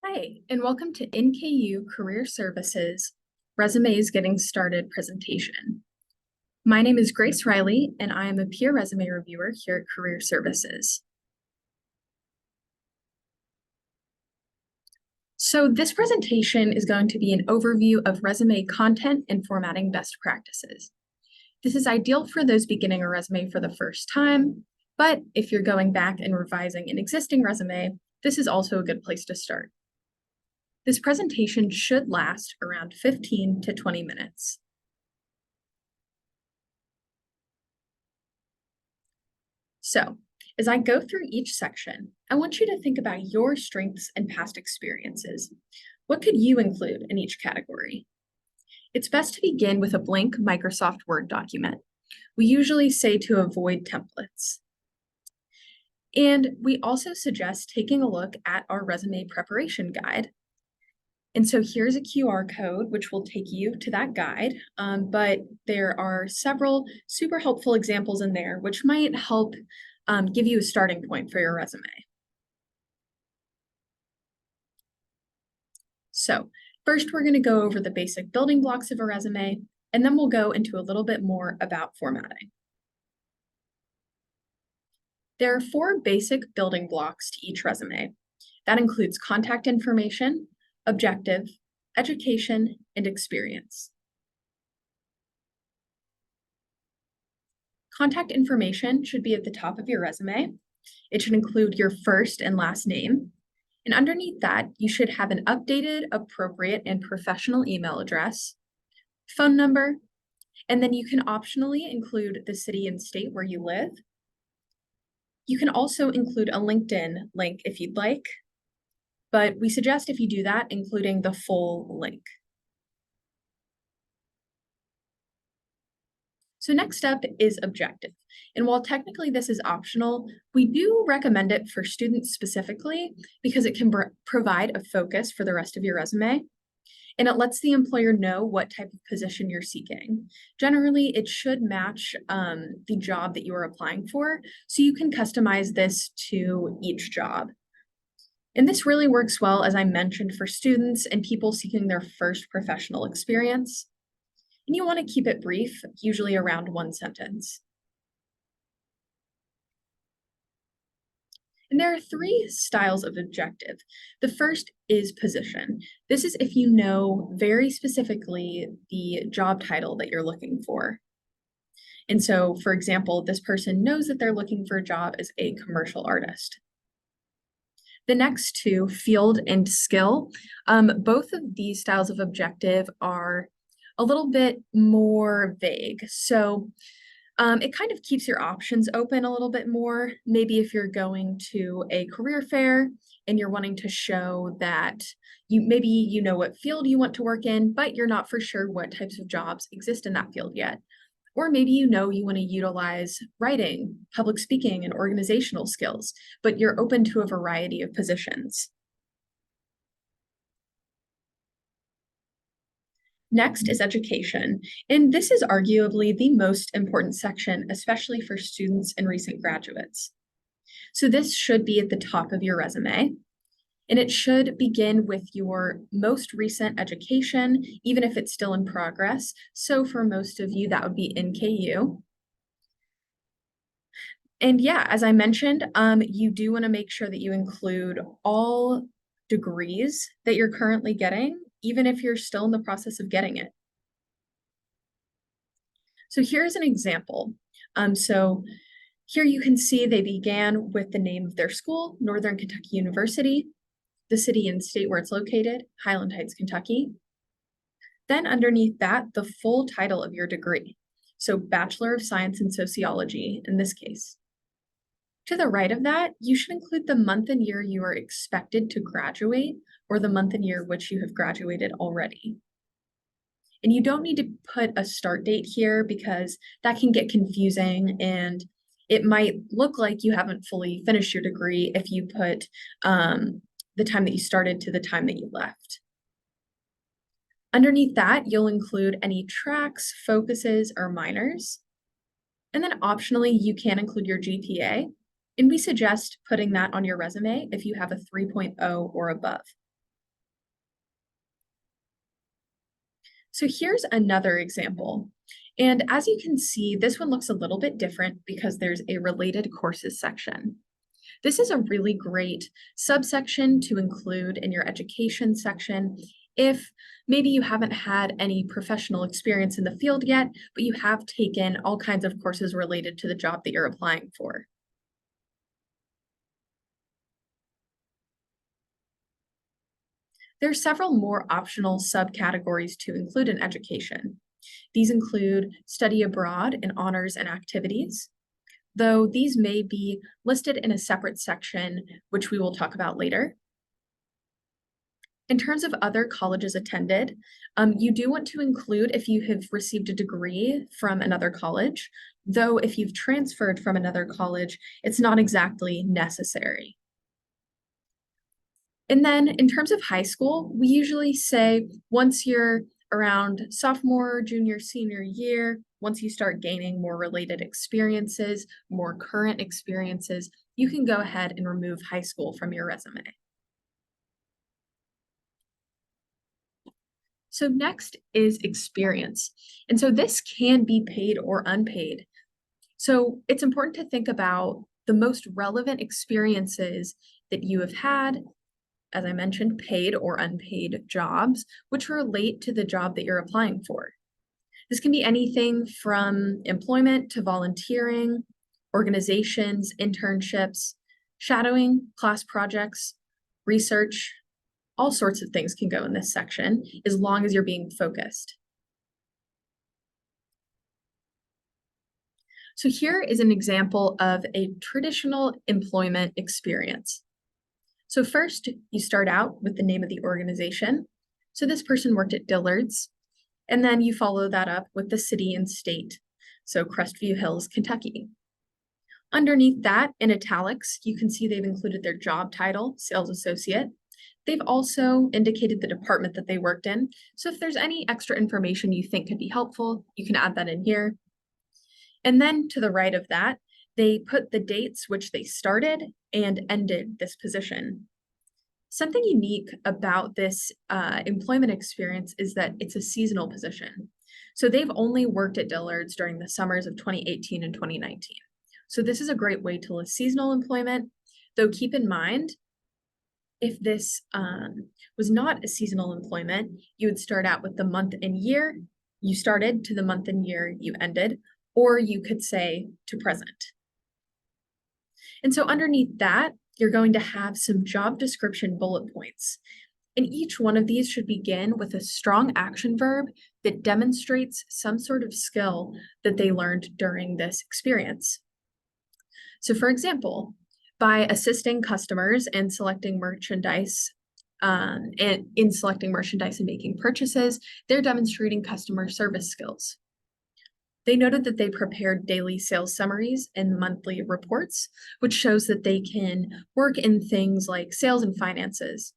Hi, and welcome to NKU Career Services Resumes Getting Started presentation. My name is Grace Riley, and I am a peer resume reviewer here at Career Services. So this presentation is going to be an overview of resume content and formatting best practices. This is ideal for those beginning a resume for the first time, but if you're going back and revising an existing resume, this is also a good place to start. This presentation should last around 15 to 20 minutes. So, as I go through each section, I want you to think about your strengths and past experiences. What could you include in each category? It's best to begin with a blank Microsoft Word document. We usually say to avoid templates. And we also suggest taking a look at our resume preparation guide. And so here's a QR code, which will take you to that guide, but there are several super helpful examples in there, which might help give you a starting point for your resume. So first, we're going to go over the basic building blocks of a resume, and then we'll go into a little bit more about formatting. There are 4 basic building blocks to each resume. That includes contact information, objective, education, and experience. Contact information should be at the top of your resume. It should include your first and last name. And underneath that, you should have an updated, appropriate, and professional email address, phone number, and then you can optionally include the city and state where you live. You can also include a LinkedIn link if you'd like, but we suggest if you do that, including the full link. So next up is objective. And while technically this is optional, we do recommend it for students specifically because it can provide a focus for the rest of your resume. And it lets the employer know what type of position you're seeking. Generally, it should match the job that you are applying for, so you can customize this to each job. And this really works well, as I mentioned, for students and people seeking their first professional experience. And you want to keep it brief, usually around 1 sentence. And there are 3 styles of objective. The first is position. This is if you know very specifically the job title that you're looking for. And so, for example, this person knows that they're looking for a job as a commercial artist. The next 2, field and skill, both of these styles of objective are a little bit more vague. So it kind of keeps your options open a little bit more. Maybe if you're going to a career fair and you're wanting to show that maybe you know what field you want to work in, but you're not for sure what types of jobs exist in that field yet. Or maybe you want to utilize writing, public speaking, and organizational skills, but you're open to a variety of positions. Next is education, and this is arguably the most important section, especially for students and recent graduates. So this should be at the top of your resume, and it should begin with your most recent education, even if it's still in progress. So for most of you, that would be NKU. And yeah, as I mentioned, you do want to make sure that you include all degrees that you're currently getting, even if you're still in the process of getting it. So here's an example. So here you can see they began with the name of their school, Northern Kentucky University, the city and state where it's located, Highland Heights, Kentucky. Then underneath that, the full title of your degree. So Bachelor of Science in Sociology in this case. To the right of that, you should include the month and year you are expected to graduate or the month and year which you have graduated already. And you don't need to put a start date here because that can get confusing and it might look like you haven't fully finished your degree if you put the time that you started to the time that you left. Underneath that, you'll include any tracks, focuses, or minors. And then optionally, you can include your GPA. And we suggest putting that on your resume if you have a 3.0 or above. So here's another example. And as you can see, this one looks a little bit different because there's a related courses section. This is a really great subsection to include in your education section if maybe you haven't had any professional experience in the field yet, but you have taken all kinds of courses related to the job that you're applying for. There are several more optional subcategories to include in education. These include study abroad and honors and activities, though these may be listed in a separate section, which we will talk about later. In terms of other colleges attended, you do want to include if you have received a degree from another college, though if you've transferred from another college, it's not exactly necessary. And then in terms of high school, we usually say once you're around sophomore, junior, senior year, once you start gaining more related experiences, more current experiences, you can go ahead and remove high school from your resume. So next is experience. And so this can be paid or unpaid. So it's important to think about the most relevant experiences that you have had, as I mentioned, paid or unpaid jobs, which relate to the job that you're applying for. This can be anything from employment to volunteering, organizations, internships, shadowing, class projects, research. All sorts of things can go in this section as long as you're being focused. So here is an example of a traditional employment experience. So first, you start out with the name of the organization. So this person worked at Dillard's, and then you follow that up with the city and state. So Crestview Hills, Kentucky. Underneath that, in italics, you can see they've included their job title, sales associate. They've also indicated the department that they worked in. So if there's any extra information you think could be helpful, you can add that in here. And then to the right of that, they put the dates which they started and ended this position. Something unique about this employment experience is that it's a seasonal position. So they've only worked at Dillard's during the summers of 2018 and 2019. So this is a great way to list seasonal employment, though keep in mind, if this was not a seasonal employment, you would start out with the month and year you started to the month and year you ended, or you could say to present. And so underneath that, you're going to have some job description bullet points. And each one of these should begin with a strong action verb that demonstrates some sort of skill that they learned during this experience. So for example, by assisting customers and selecting merchandise and in selecting merchandise and making purchases, they're demonstrating customer service skills. They noted that they prepared daily sales summaries and monthly reports, which shows that they can work in things like sales and finances.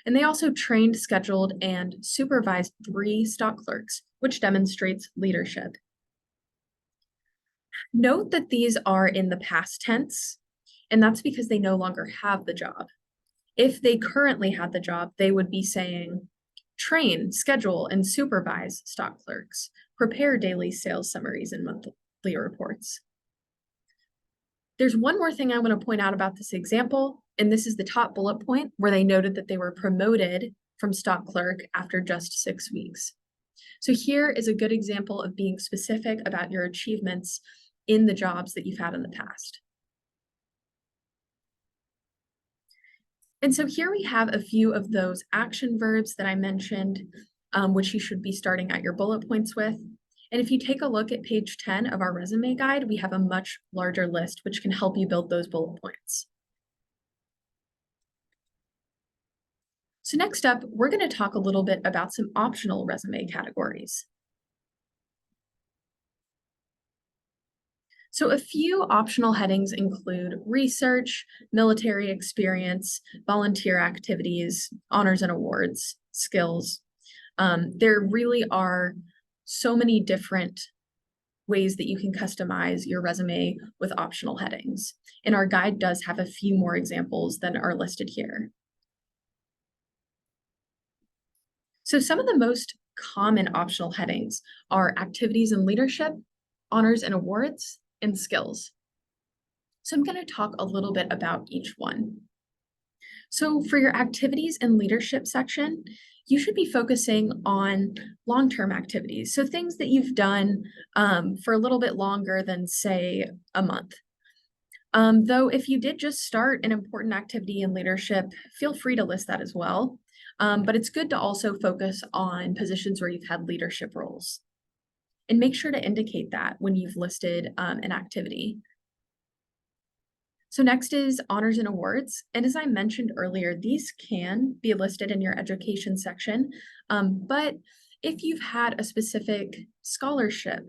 And they also trained, scheduled, and supervised 3 stock clerks, which demonstrates leadership. Note that these are in the past tense, and that's because they no longer have the job. If they currently had the job, they would be saying, train, schedule, and supervise stock clerks, prepare daily sales summaries and monthly reports. There's one more thing I want to point out about this example, and this is the top bullet point where they noted that they were promoted from stock clerk after just 6 weeks. So here is a good example of being specific about your achievements in the jobs that you've had in the past. And so here we have a few of those action verbs that I mentioned, which you should be starting at your bullet points with. And if you take a look at page 10 of our resume guide, we have a much larger list, which can help you build those bullet points. So next up, we're going to talk a little bit about some optional resume categories. So a few optional headings include research, military experience, volunteer activities, honors and awards, skills. There really are so many different ways that you can customize your resume with optional headings. And our guide does have a few more examples than are listed here. So some of the most common optional headings are activities and leadership, honors and awards, and skills. So I'm going to talk a little bit about each one. So for your activities and leadership section, you should be focusing on long-term activities. So things that you've done for a little bit longer than, say, a month. Though if you did just start an important activity in leadership, feel free to list that as well. But it's good to also focus on positions where you've had leadership roles. And make sure to indicate that when you've listed an activity. So next is honors and awards. And as I mentioned earlier, these can be listed in your education section. But if you've had a specific scholarship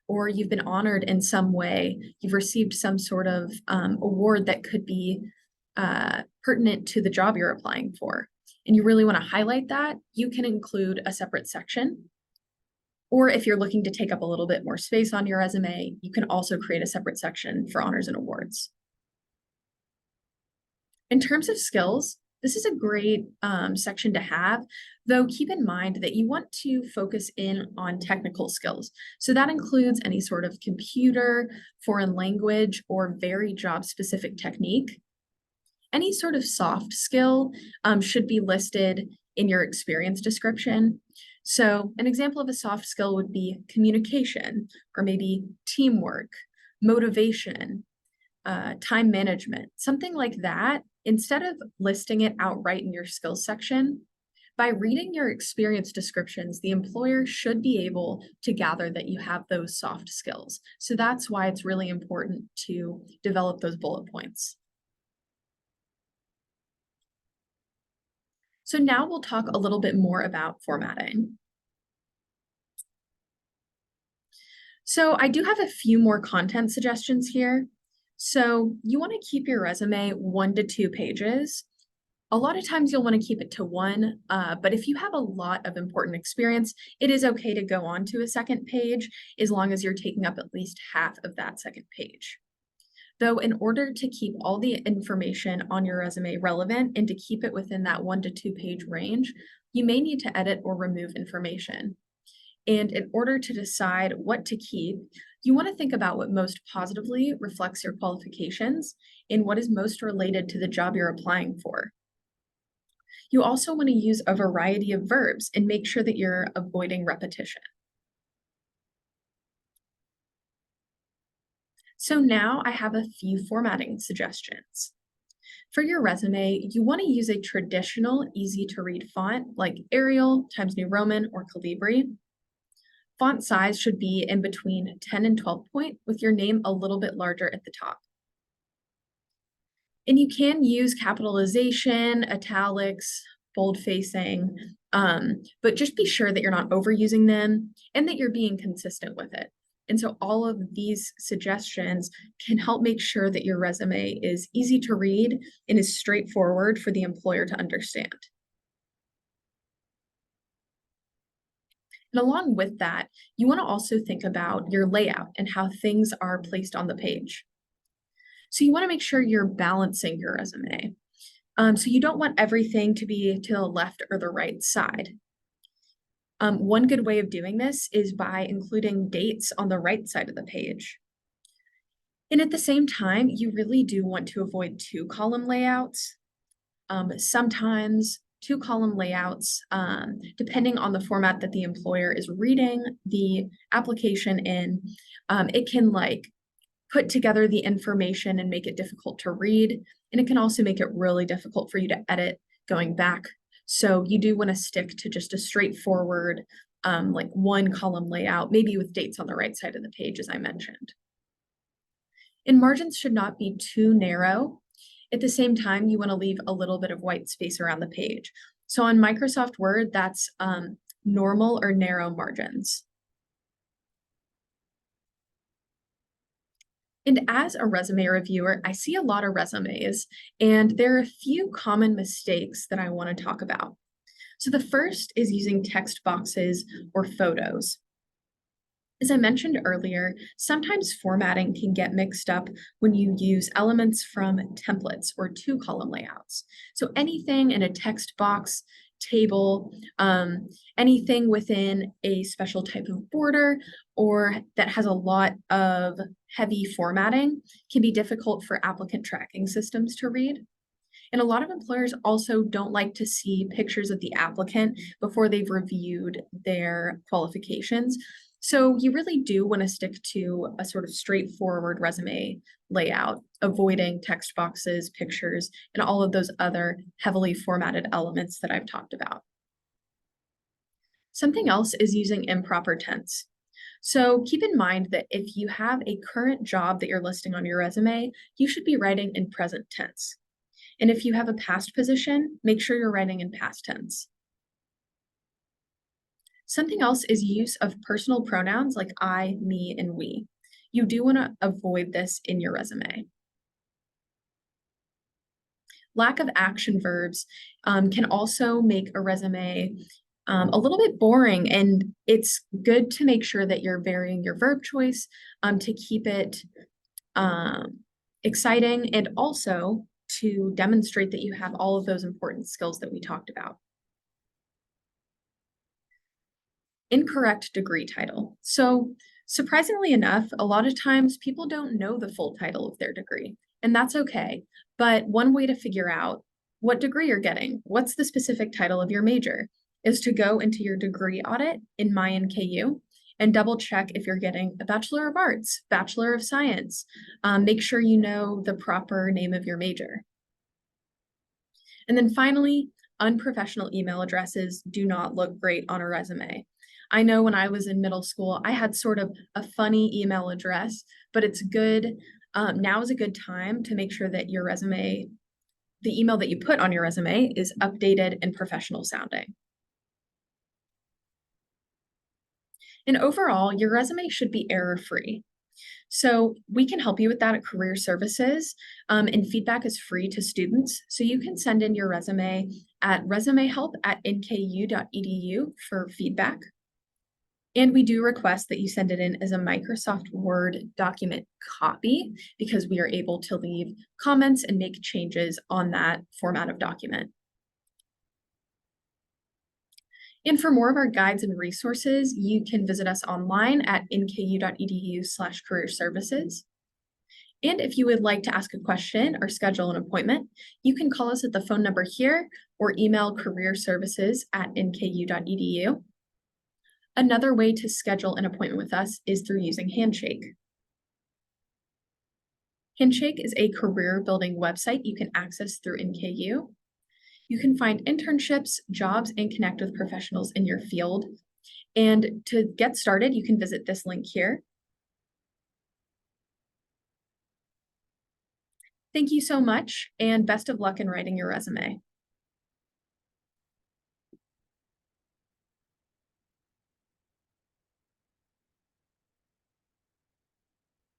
or you've been honored in some way, you've received some sort of award that could be pertinent to the job you're applying for, and you really want to highlight that, you can include a separate section. Or if you're looking to take up a little bit more space on your resume, you can also create a separate section for honors and awards. In terms of skills, this is a great section to have, though keep in mind that you want to focus in on technical skills. So that includes any sort of computer, foreign language, or very job-specific technique. Any sort of soft skill should be listed in your experience description. So an example of a soft skill would be communication, or maybe teamwork, motivation, time management, something like that. Instead of listing it outright in your skills section, by reading your experience descriptions, the employer should be able to gather that you have those soft skills. So that's why it's really important to develop those bullet points. So now we'll talk a little bit more about formatting. So I do have a few more content suggestions here. So you want to keep your resume 1 to 2 pages. A lot of times you'll want to keep it to 1, but if you have a lot of important experience, it is okay to go on to a second page as long as you're taking up at least half of that second page. Though in order to keep all the information on your resume relevant and to keep it within that 1 to 2 page range, you may need to edit or remove information. And in order to decide what to keep, you want to think about what most positively reflects your qualifications and what is most related to the job you're applying for. You also want to use a variety of verbs and make sure that you're avoiding repetition. So now I have a few formatting suggestions. For your resume, you want to use a traditional, easy-to-read font like Arial, Times New Roman, or Calibri. Font size should be in between 10 and 12 point, with your name a little bit larger at the top. And you can use capitalization, italics, bold facing, but just be sure that you're not overusing them and that you're being consistent with it. And so all of these suggestions can help make sure that your resume is easy to read and is straightforward for the employer to understand. And along with that, you want to also think about your layout and how things are placed on the page. So you want to make sure you're balancing your resume. So you don't want everything to be to the left or the right side. One good way of doing this is by including dates on the right side of the page. And at the same time, you really do want to avoid 2-column layouts. Sometimes 2-column layouts, depending on the format that the employer is reading the application in, it can put together the information and make it difficult to read. And it can also make it really difficult for you to edit going back. So you do want to stick to just a straightforward, 1-column layout, maybe with dates on the right side of the page, as I mentioned. And margins should not be too narrow. At the same time, you want to leave a little bit of white space around the page. So on Microsoft Word, that's normal or narrow margins. And as a resume reviewer, I see a lot of resumes, and there are a few common mistakes that I want to talk about. So the first is using text boxes or photos. As I mentioned earlier, sometimes formatting can get mixed up when you use elements from templates or 2-column layouts. So anything in a text box table, anything within a special type of border or that has a lot of heavy formatting can be difficult for applicant tracking systems to read. And a lot of employers also don't like to see pictures of the applicant before they've reviewed their qualifications. So you really do want to stick to a sort of straightforward resume layout, avoiding text boxes, pictures, and all of those other heavily formatted elements that I've talked about. Something else is using improper tense. So keep in mind that if you have a current job that you're listing on your resume, you should be writing in present tense. And if you have a past position, make sure you're writing in past tense. Something else is use of personal pronouns like I, me, and we. You do want to avoid this in your resume. Lack of action verbs can also make a resume a little bit boring, and it's good to make sure that you're varying your verb choice to keep it exciting and also to demonstrate that you have all of those important skills that we talked about. Incorrect degree title. So surprisingly enough, a lot of times people don't know the full title of their degree, and that's okay. But one way to figure out what degree you're getting, what's the specific title of your major, is to go into your degree audit in MyNKU and double check if you're getting a Bachelor of Arts, Bachelor of Science. Make sure you know the proper name of your major. And then finally, unprofessional email addresses do not look great on a resume. I know when I was in middle school, I had sort of a funny email address, but it's good. Now is a good time to make sure that your resume, the email that you put on your resume, is updated and professional sounding. And overall, your resume should be error-free. So we can help you with that at Career Services, and feedback is free to students. So you can send in your resume at resumehelp@nku.edu for feedback. And we do request that you send it in as a Microsoft Word document copy because we are able to leave comments and make changes on that format of document. And for more of our guides and resources, you can visit us online at nku.edu/careerservices. And if you would like to ask a question or schedule an appointment, you can call us at the phone number here or email careerservices@nku.edu. Another way to schedule an appointment with us is through using Handshake. Handshake is a career building website you can access through NKU. You can find internships, jobs, and connect with professionals in your field. And to get started, you can visit this link here. Thank you so much, and best of luck in writing your resume.